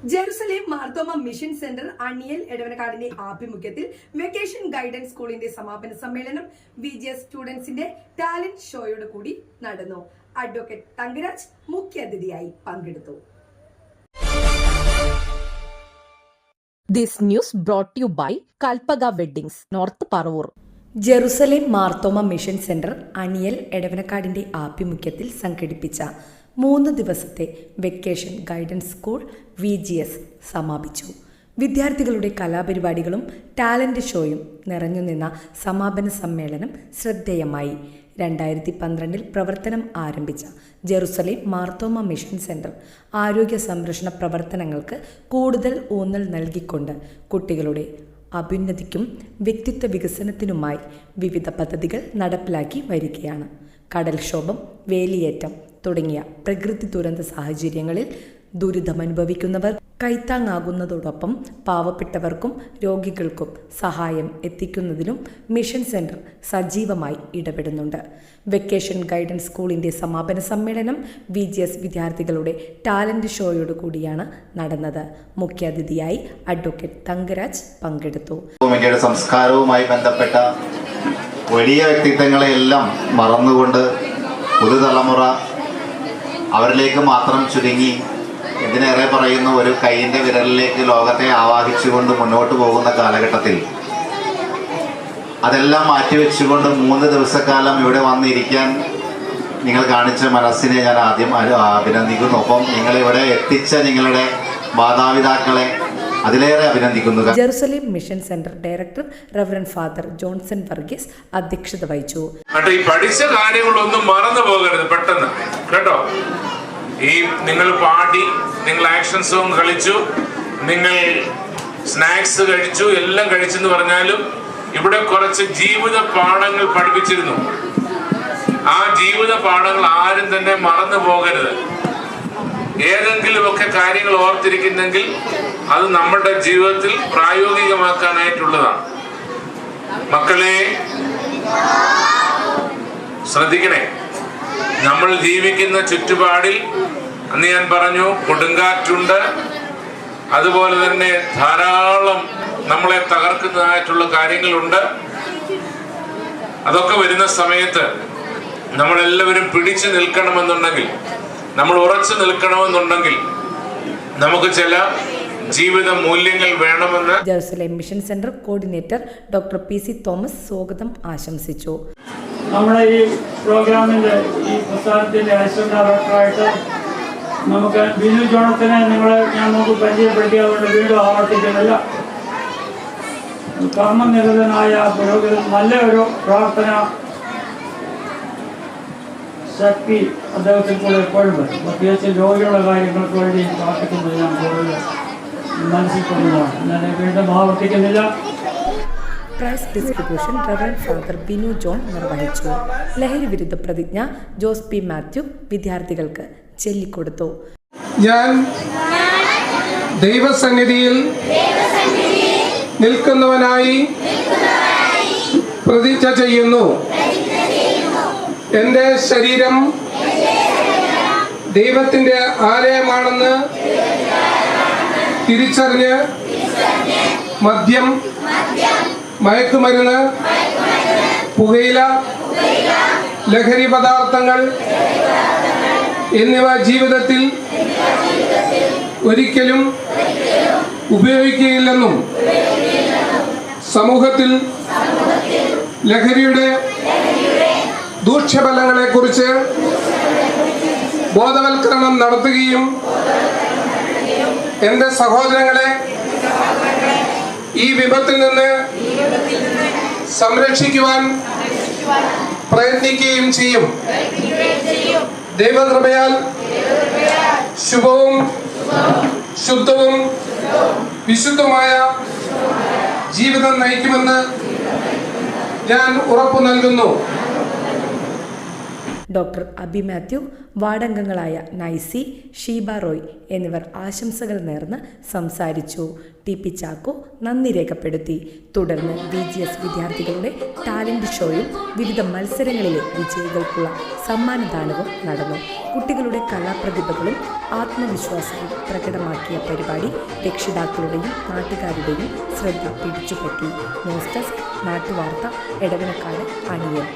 Jerusalem Marthoma mission centre Aniyal എടവനക്കാടിന്റെ ആഭിമുഖ്യത്തിൽ vacation guidance സ്കൂളിന്റെ സമാപന സമ്മേളനം VGS സ്റ്റുഡൻസിന്റെ ടാലന്റ് ഷോയോട് കൂടി നടന്നു. അഡ്വക്കേറ്റ് തങ്കരാജ് മുഖ്യാതിഥിയായി പങ്കെടുത്തു. This news brought to you by Kalpaga Weddings, North Parvur. Jerusalem Marthoma mission centre Aniyal എടവനക്കാടിന്റെ ആഭിമുഖ്യത്തിൽ സംഘടിപ്പിച്ച 3 ദിവസത്തെ വെക്കേഷൻ ഗൈഡൻസ് സ്കൂൾ VGS സമാപിച്ചു. വിദ്യാർത്ഥികളുടെ കലാപരിപാടികളും ടാലന്റ് ഷോയും നിറഞ്ഞുനിന്ന സമാപന സമ്മേളനം ശ്രദ്ധേയമായി. 2012 പ്രവർത്തനം ആരംഭിച്ച ജെറുസലേം മാർത്തോമ മിഷൻ സെന്റർ ആരോഗ്യ സംരക്ഷണ പ്രവർത്തനങ്ങൾക്ക് കൂടുതൽ ഊന്നൽ നൽകിക്കൊണ്ട് കുട്ടികളുടെ അഭ്യുന്നതിക്കും വ്യക്തിത്വ വികസനത്തിനുമായി വിവിധ പദ്ധതികൾ നടപ്പിലാക്കി വരികയാണ്. കടൽക്ഷോഭം, വേലിയേറ്റം തുടങ്ങിയ പ്രകൃതി ദുരന്ത സാഹചര്യങ്ങളിൽ ദുരിതമനുഭവിക്കുന്നവർ കൈത്താങ്ങാകുന്നതോടൊപ്പം പാവപ്പെട്ടവർക്കും രോഗികൾക്കും സഹായം എത്തിക്കുന്നതിനും മിഷൻ സെന്റർ സജീവമായി ഇടപെടുന്നുണ്ട്. വെക്കേഷൻ ഗൈഡൻസ് സ്കൂളിന്റെ സമാപന സമ്മേളനം VGS വിദ്യാർത്ഥികളുടെ ടാലന്റ് ഷോയോട് കൂടിയാണ് നടന്നത്. മുഖ്യാതിഥിയായി അഡ്വക്കേറ്റ് തങ്കരാജ് പങ്കെടുത്തു. സംസ്കാരവുമായി ബന്ധപ്പെട്ട വലിയ വ്യക്തിത്വങ്ങളെയെല്ലാം മറന്നുകൊണ്ട് പുതുതലമുറ അവരിലേക്ക് മാത്രം ചുരുങ്ങി ഇതിനേറെ പറയുന്ന ഒരു കൈയിൻ്റെ വിരലിലേക്ക് ലോകത്തെ ആവാഹിച്ചുകൊണ്ട് മുന്നോട്ട് പോകുന്ന കാലഘട്ടത്തിൽ അതെല്ലാം മാറ്റിവെച്ചുകൊണ്ട് 3 ദിവസക്കാലം ഇവിടെ വന്നിരിക്കാൻ നിങ്ങൾ കാണിച്ച മനസ്സിനെ ഞാൻ ആദ്യം അഭിനന്ദിക്കുന്നു. ഒപ്പം നിങ്ങളിവിടെ എത്തിച്ച നിങ്ങളുടെ മാതാപിതാക്കളെ അതിലേറെ അഭിനന്ദിക്കുന്നു. Jerusalem mission centre director reverend father Johnson Varghese അധ്യക്ഷത വഹിച്ചു. ഈ പഠിച്ച കാര്യങ്ങളൊന്നും മറന്നു പോകരുത് പെട്ടെന്ന് കേട്ടോ. ഈ നിങ്ങൾ പാടി, നിങ്ങൾ ആക്ഷൻ സോങ് കളിച്ചു, നിങ്ങൾ സ്നാക്സ് കഴിച്ചു, എല്ലാം കഴിച്ചെന്ന് പറഞ്ഞാലും ഇവിടെ കുറച്ച് ജീവിത പാഠങ്ങൾ പഠിപ്പിച്ചിരുന്നു. ആ ജീവിത പാഠങ്ങൾ ആരും തന്നെ മറന്നു പോകരുത്. ഏതെങ്കിലുമൊക്കെ കാര്യങ്ങൾ ഓർത്തിരിക്കുന്നെങ്കിൽ അത് നമ്മുടെ ജീവിതത്തിൽ പ്രായോഗികമാക്കാനായിട്ടുള്ളതാണ്. മക്കളെ ശ്രദ്ധിക്കണേ. നമ്മൾ ജീവിക്കുന്ന ചുറ്റുപാടിൽ അന്ന് ഞാൻ പറഞ്ഞു കൊടുങ്കാറ്റുണ്ട്, അതുപോലെ തന്നെ ധാരാളം നമ്മളെ തകർക്കുന്നതായിട്ടുള്ള കാര്യങ്ങളുണ്ട്. അതൊക്കെ വരുന്ന സമയത്ത് നമ്മളെല്ലാവരും പിടിച്ചു നിൽക്കണമെന്നുണ്ടെങ്കിൽ, നമ്മൾ ഉറച്ചു നിൽക്കണമെന്നുണ്ടെങ്കിൽ നമുക്ക് ചില ജീവിത മൂല്യങ്ങൾ വേണമെന്ന് Jerusalem mission centre coordinator doctor PC Thomas സ്വാഗതം ആശംസിച്ചു. നമ്മുടെ ഈ പ്രോഗ്രാമിൻ്റെ ഈ പ്രസ്ഥാനത്തിൻ്റെ അസിസ്റ്റന്റ് ഡയറക്ടറായിട്ട് നമുക്ക് ബിനു ജോണത്തിനെ ഞാൻ നമുക്ക് പരിചയപ്പെടുത്തിയതുകൊണ്ട് വീണ്ടും ആവർത്തിക്കുന്നില്ല. കർമ്മനിരതനായ പുരോഗതി, നല്ല ഒരു പ്രാർത്ഥന ശക്തി അദ്ദേഹത്തിൽ കൂടെ എപ്പോഴും വരും. പ്രത്യേകിച്ച് രോഗികളുടെ കാര്യങ്ങൾക്ക് വേണ്ടി പ്രാർത്ഥിക്കുന്നത് ഞാൻ കൂടുതൽ മനസ്സിൽപ്പെടുന്നതാണ്. ഞാൻ വീണ്ടും ആവർത്തിക്കുന്നില്ല. Prize distribution reverend father Binu John നിർവഹിച്ചു. ലഹരി വിരുദ്ധ പ്രതിജ്ഞ ജോസ് P മാത്യു വിദ്യാർത്ഥികൾക്ക് ചൊല്ലിക്കൊടുത്തു. ഞാൻ ദൈവസന്നിധിയിൽ നിൽക്കുന്നവനായി പ്രതിജ്ഞ ചെയ്യുന്നു. എൻ്റെ ശരീരം ദൈവത്തിൻ്റെ ആലയമാണെന്ന് തിരിച്ചറിഞ്ഞ് മദ്യം, മയക്കുമരുന്ന്, പുകയില, ലഹരി പദാർത്ഥങ്ങൾ എന്നിവ ജീവിതത്തിൽ ഒരിക്കലും ഉപയോഗിക്കുകയില്ലെന്നും സമൂഹത്തിൽ ലഹരിയുടെ ദൂഷ്യഫലങ്ങളെക്കുറിച്ച് ബോധവൽക്കരണം നടത്തുകയും എൻ്റെ സഹോദരങ്ങളെ ഈ വിപത്തിൽ നിന്ന് സംരക്ഷിക്കുവാൻ പ്രയത്നിക്കുകയും ചെയ്യും. ദൈവകൃപയാൽ ശുഭവും ശുദ്ധവും വിശുദ്ധമായ ജീവിതം നയിക്കുമെന്ന് ഞാൻ ഉറപ്പു നൽകുന്നു. ഡോക്ടർ അബി മാത്യു, വാർഡംഗങ്ങളായ നൈസി, ഷീബ റോയ് എന്നിവർ ആശംസകൾ നേർന്ന് സംസാരിച്ചു. TP ചാക്കോ നന്ദി രേഖപ്പെടുത്തി. തുടർന്ന് VGS വിദ്യാർത്ഥികളുടെ ടാലന്റ് ഷോയും വിവിധ മത്സരങ്ങളിലെ വിജയികൾക്കുള്ള സമ്മാനദാനവും നടന്നു. കുട്ടികളുടെ കലാപ്രതിഭകളും ആത്മവിശ്വാസവും പ്രകടമാക്കിയ പരിപാടി രക്ഷിതാക്കളുടെയും നാട്ടുകാരുടെയും ശ്രദ്ധ പിടിച്ചുപറ്റി. ന്യൂസ് ഡെസ്ക്, നാട്ടുവാർത്ത, എടവനക്കാട്, അണിയൽ.